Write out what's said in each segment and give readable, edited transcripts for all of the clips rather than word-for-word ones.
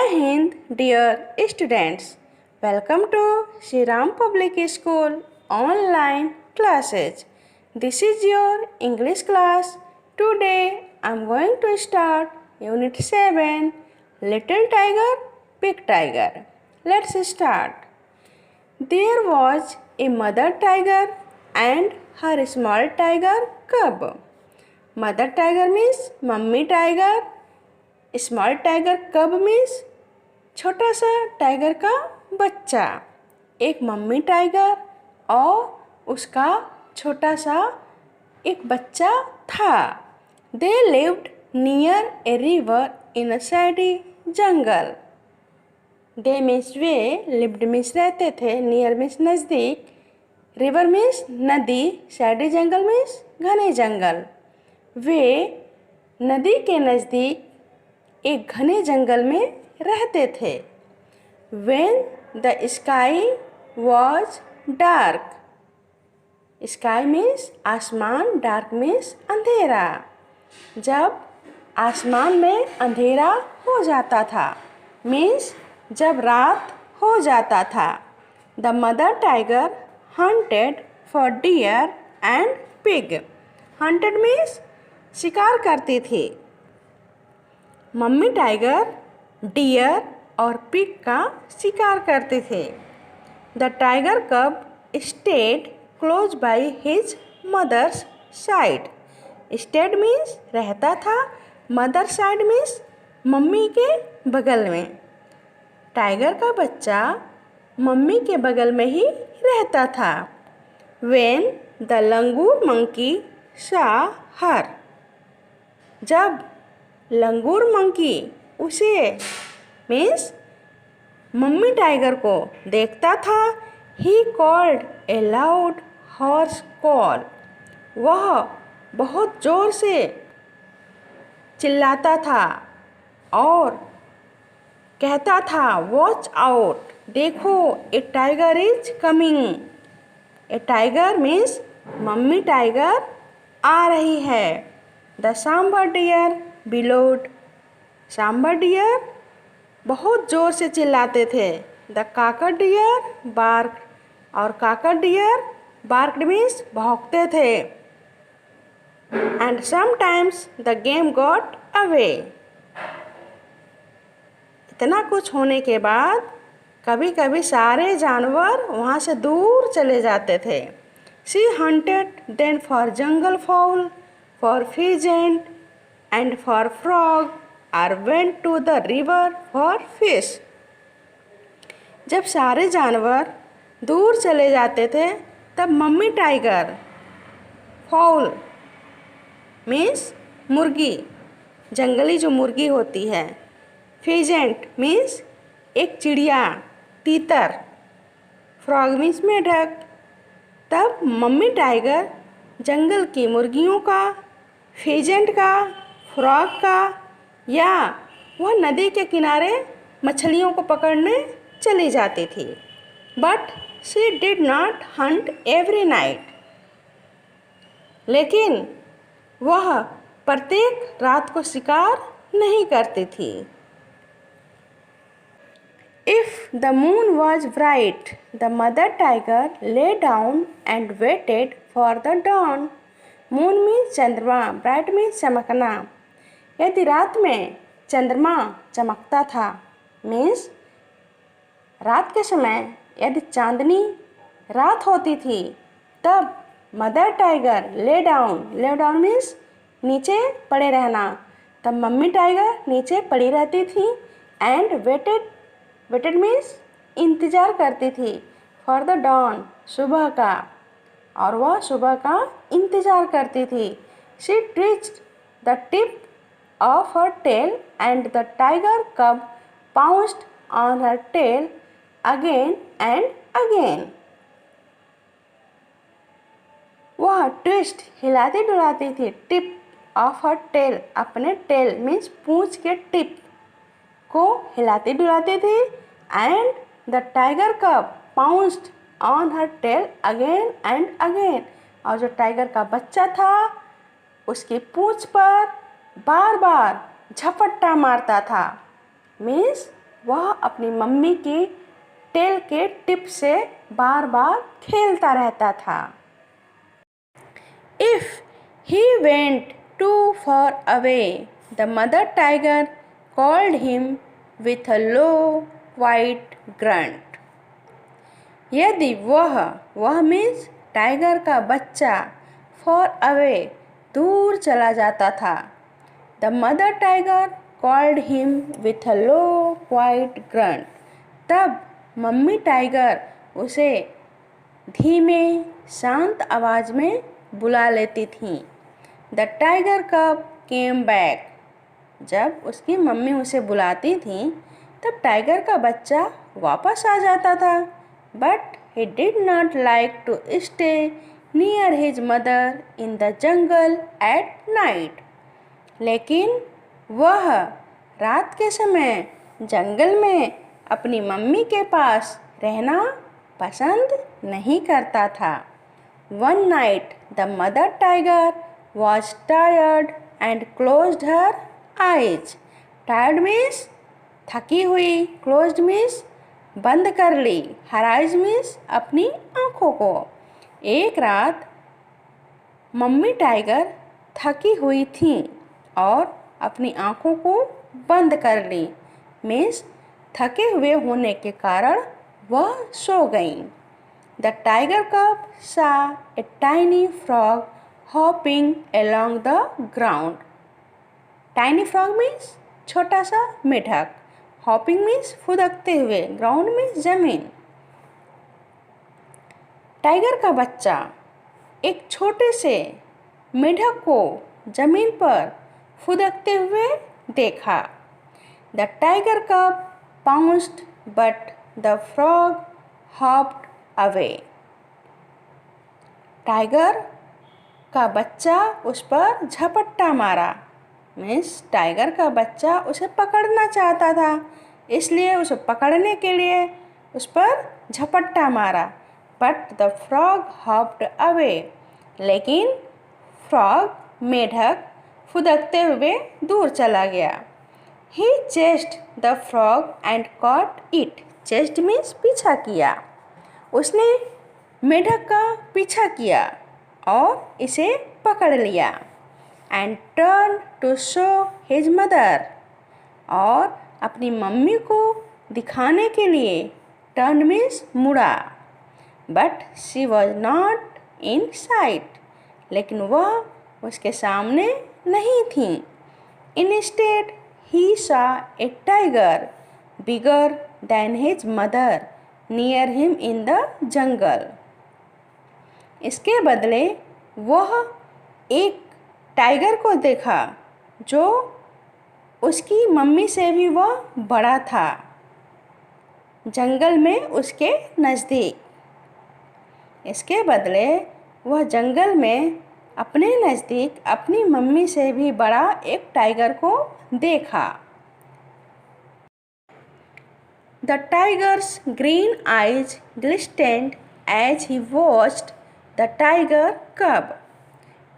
Jai Hind, dear students. Welcome to Shri Ram Public School online classes. This is your English class. Today I am going to start Unit 7, Little Tiger, Big Tiger. Let's start. There was a mother tiger and her small tiger cub. Mother tiger means mummy tiger. Small tiger कब means छोटा सा tiger का बच्चा। एक mummy tiger और उसका छोटा सा एक बच्चा था। They lived near a river in a सैडी jungle. They means way, lived means रहते थे, नियर मीन्स नज़दीक, रिवर मीन्स नदी, सैडी जंगल मीन्स घने जंगल। वे नदी के नज़दीक एक घने जंगल में रहते थे। When the sky was dark, sky means आसमान, डार्क मीन्स अंधेरा। जब आसमान में अंधेरा हो जाता था मीन्स जब रात हो जाता था। The mother tiger hunted for deer and pig. Hunted means शिकार करती थी। मम्मी टाइगर डियर और पिग का शिकार करते थे। The tiger cub stayed close by his mother's side. Stayed means रहता था, मदर साइड मीन्स मम्मी के बगल में। टाइगर का बच्चा मम्मी के बगल में ही रहता था। वेन द लंगूर मंकी सा हर, जब लंगूर मंकी उसे मीन्स मम्मी टाइगर को देखता था, he called a loud horse call. वह बहुत ज़ोर से चिल्लाता था और कहता था, वॉच आउट, देखो a tiger is coming. A tiger means mummy tiger आ रही है। The sambar deer bellowed, sambar deer बहुत ज़ोर से चिल्लाते थे। द काकर डियर बार्क, और काकर डियर बार्क्ड मीन्स भौंकते थे। And sometimes the game got away. इतना कुछ होने के बाद कभी कभी सारे जानवर वहाँ से दूर चले जाते थे। She hunted then for jungle fowl, for pheasant and for frog, or went to the river for fish. जब सारे जानवर दूर चले जाते थे तब मम्मी टाइगर फाउल मीन्स मुर्गी, जंगली जो मुर्गी होती है, फिजेंट मीन्स एक चिड़िया, तीतर, फ्रॉग मीन्स मेढक। तब मम्मी टाइगर जंगल की मुर्गियों का, फिजेंट का, फ्रॉग का या वह नदी के किनारे मछलियों को पकड़ने चली जाती थी। But she did not hunt every night, लेकिन वह प्रत्येक रात को शिकार नहीं करती थी। If the moon was bright the mother tiger lay down and waited for the dawn. Moon means चंद्रमा, ब्राइट मीन्स चमकना। यदि रात में चंद्रमा चमकता था मीन्स रात के समय यदि चांदनी रात होती थी तब mother tiger lay down means नीचे पड़े रहना, तब मम्मी टाइगर नीचे पड़ी रहती थी। एंड वेटेड मीन्स इंतज़ार करती थी, फॉर द डॉन सुबह का, और वह सुबह का इंतज़ार करती थी। She twitched the tip of her tail and the tiger cub pounced on her tail again and again. वह ट्विस्ट हिलाती डुलाती थी, टिप ऑफ हर टेल, अपने टेल मीन्स पूंछ के टिप को हिलाती डुलाती थी। And the tiger cub pounced on her tail again and again, और जो टाइगर का बच्चा था उसकी पूंछ पर बार बार झपट्टा मारता था। मीन्स वह अपनी मम्मी की टेल के टिप से बार बार खेलता रहता था। If he went too far away, the mother tiger called him with a low, quiet grunt. यदि वह मीन्स टाइगर का बच्चा फॉर अवे दूर चला जाता था, the mother tiger called him with a low quite grunt, तब मम्मी टाइगर उसे धीमे शांत आवाज़ में बुला लेती थी। द टाइगर कब केम बैक, जब उसकी मम्मी उसे बुलाती थी तब टाइगर का बच्चा वापस आ जाता था। But he did not like to stay near his mother in the jungle at night. लेकिन वह रात के समय जंगल में अपनी मम्मी के पास रहना पसंद नहीं करता था। One night the mother tiger was tired and closed her eyes. Tired means थकी हुई, closed means बंद कर ली, her eyes means अपनी आँखों को। एक रात मम्मी टाइगर थकी हुई थी और अपनी आँखों को बंद कर ली, मीन्स थके हुए होने के कारण वह सो गईं। द टाइगर कब saw a tiny frog hopping along the ground. Tiny frog means छोटा सा मेढक, हॉपिंग मीन्स फुदकते हुए, ग्राउंड मीन्स जमीन। टाइगर का बच्चा एक छोटे से मेढक को जमीन पर फुदकते हुए देखा। The tiger cub pounced but the frog hopped away. Tiger का बच्चा उस पर झपट्टा मारा, मीन्स टाइगर का बच्चा उसे पकड़ना चाहता था, इसलिए उसे पकड़ने के लिए उस पर झपट्टा मारा। But the frog hopped away, लेकिन फ्रॉग मेढक फुदकते हुए दूर चला गया। He chased the frog and caught it. Chased means पीछा किया, उसने मेढक का पीछा किया और इसे पकड़ लिया। And turn to show his mother, और अपनी मम्मी को दिखाने के लिए, टर्न मीन्स मुड़ा। But she was not in sight, लेकिन वह उसके सामने नहीं थी। Instead he saw a tiger bigger than his mother near him in the jungle. इसके बदले वह एक टाइगर को देखा जो उसकी मम्मी से भी वह बड़ा था, जंगल में उसके नज़दीक। इसके बदले वह जंगल में अपने नज़दीक अपनी मम्मी से भी बड़ा एक टाइगर को देखा। The tigers green eyes glistened as he watched the tiger cub.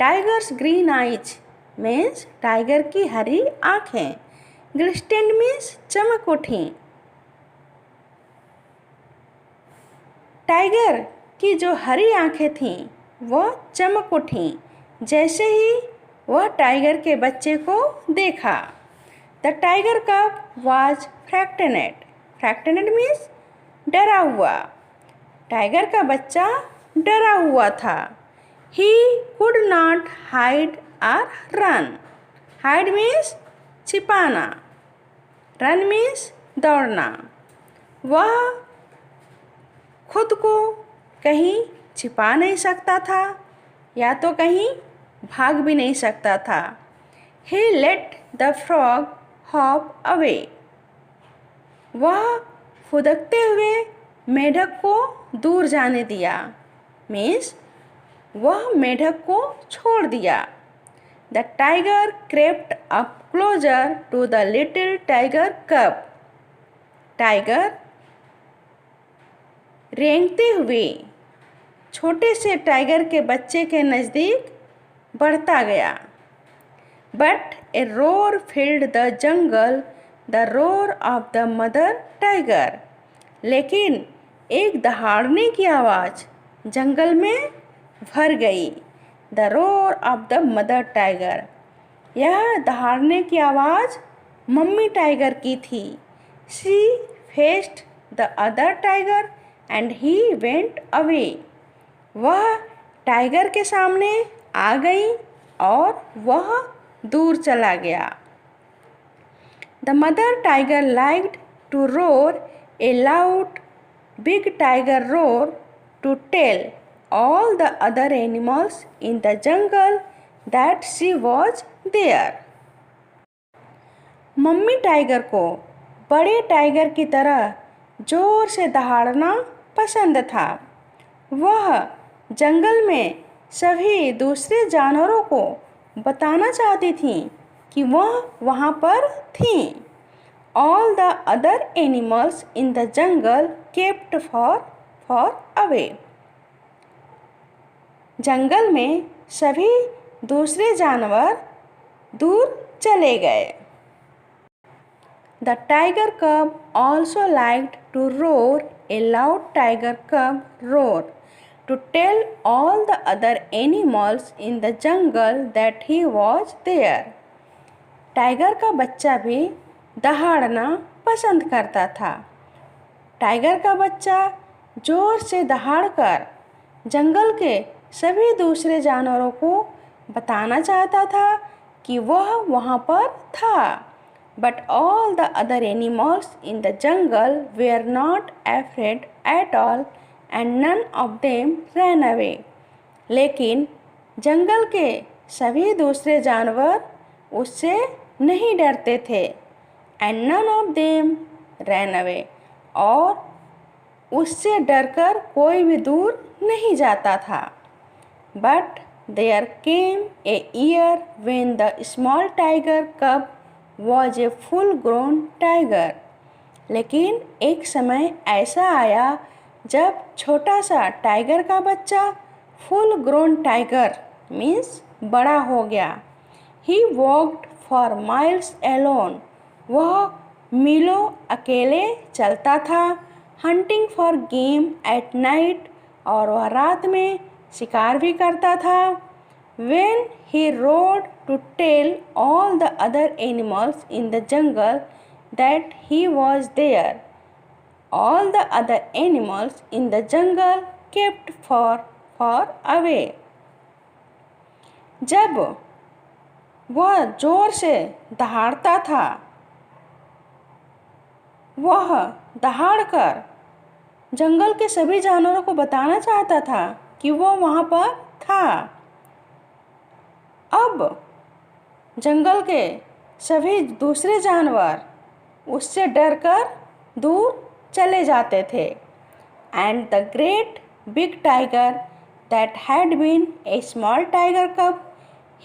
Tigers green eyes means tiger की हरी आँखें, glistened मीन्स चमक उठी। टाइगर की जो हरी आँखें थीं वह चमक उठीं जैसे ही वह टाइगर के बच्चे को देखा। द टाइगर कब वाज फ्रैक्टेनेड। फ्रैक्टेनेड मीन्स डरा हुआ। टाइगर का बच्चा डरा हुआ था। ही कुड नॉट हाइड और रन। हाइड मीन्स छिपाना, रन मीन्स दौड़ना। वह खुद को कहीं छिपा नहीं सकता था या तो कहीं भाग भी नहीं सकता था। He let the frog hop away. वह फुदकते हुए मेढक को दूर जाने दिया, मीन्स वह मेढक को छोड़ दिया। The tiger crept up closer to the little tiger cub. Tiger रेंगते हुए छोटे से टाइगर के बच्चे के नज़दीक बढ़ता गया। But a roar filled the jungle the roar of the mother tiger. लेकिन एक दहाड़ने की आवाज़ जंगल में भर गई। The roar of the mother tiger. यह दहाड़ने की आवाज़ मम्मी टाइगर की थी। She faced the other tiger and he went away. वह टाइगर के सामने आ गई और वह दूर चला गया। The mother tiger liked to roar a loud big tiger roar to tell all the other animals in the jungle that she was there. Mummy tiger को बड़े टाइगर की तरह जोर से दहाड़ना पसंद था। वह जंगल में सभी दूसरे जानवरों को बताना चाहती थी कि वह वहाँ पर थीं। All the other animals in the jungle kept far away. जंगल में सभी दूसरे जानवर दूर चले गए। The tiger cub also liked to roar a loud tiger cub roar to tell all the other animals in the jungle that he was there. Tiger का बच्चा भी दहाड़ना पसंद करता था। टाइगर का बच्चा जोर से दहाड़कर जंगल के सभी दूसरे जानवरों को बताना चाहता था कि वह वहाँ पर था। But all the other animals in the jungle were not afraid at all and none of them ran away. लेकिन जंगल के सभी दूसरे जानवर उससे नहीं डरते थे। And none of them ran away. और उससे डरकर कोई भी दूर नहीं जाता था। But there came a year when the small tiger cub was a full-grown tiger. लेकिन एक समय ऐसा आया जब छोटा सा टाइगर का बच्चा फुल ग्रोन टाइगर मीन्स बड़ा हो गया। He walked for miles alone. वह मीलों अकेले चलता था। Hunting for game at night. और वह रात में शिकार भी करता था। When he rode to tell all the other animals in the jungle that he was there, all the other animals in the jungle kept far away. जब वह जोर से दहाड़ता था, वह दहाड़कर जंगल के सभी जानवरों को बताना चाहता था कि वह वहाँ पर था। अब जंगल के सभी दूसरे जानवर उससे डरकर दूर चले जाते थे। And the great big tiger that had been a small tiger cub,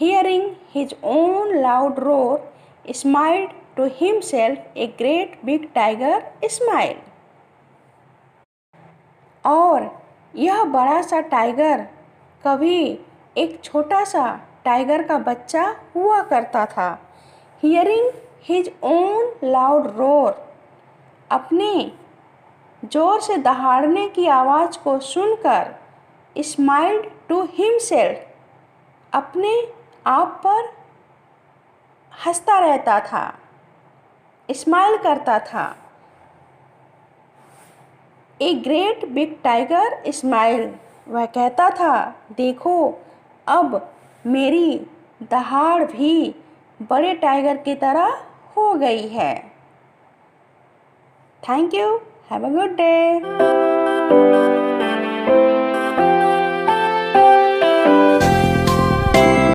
hearing his own loud roar, smiled to himself a great big tiger smile. और यह बड़ा सा टाइगर कभी एक छोटा सा टाइगर का बच्चा हुआ करता था। Hearing his own loud roar, अपने जोर से दहाड़ने की आवाज़ को सुनकर smiled to himself, अपने आप पर हंसता रहता था, स्माइल करता था। A great big tiger smile, वह कहता था देखो अब मेरी दहाड़ भी बड़े टाइगर की तरह हो गई है। Thank you, have a good day.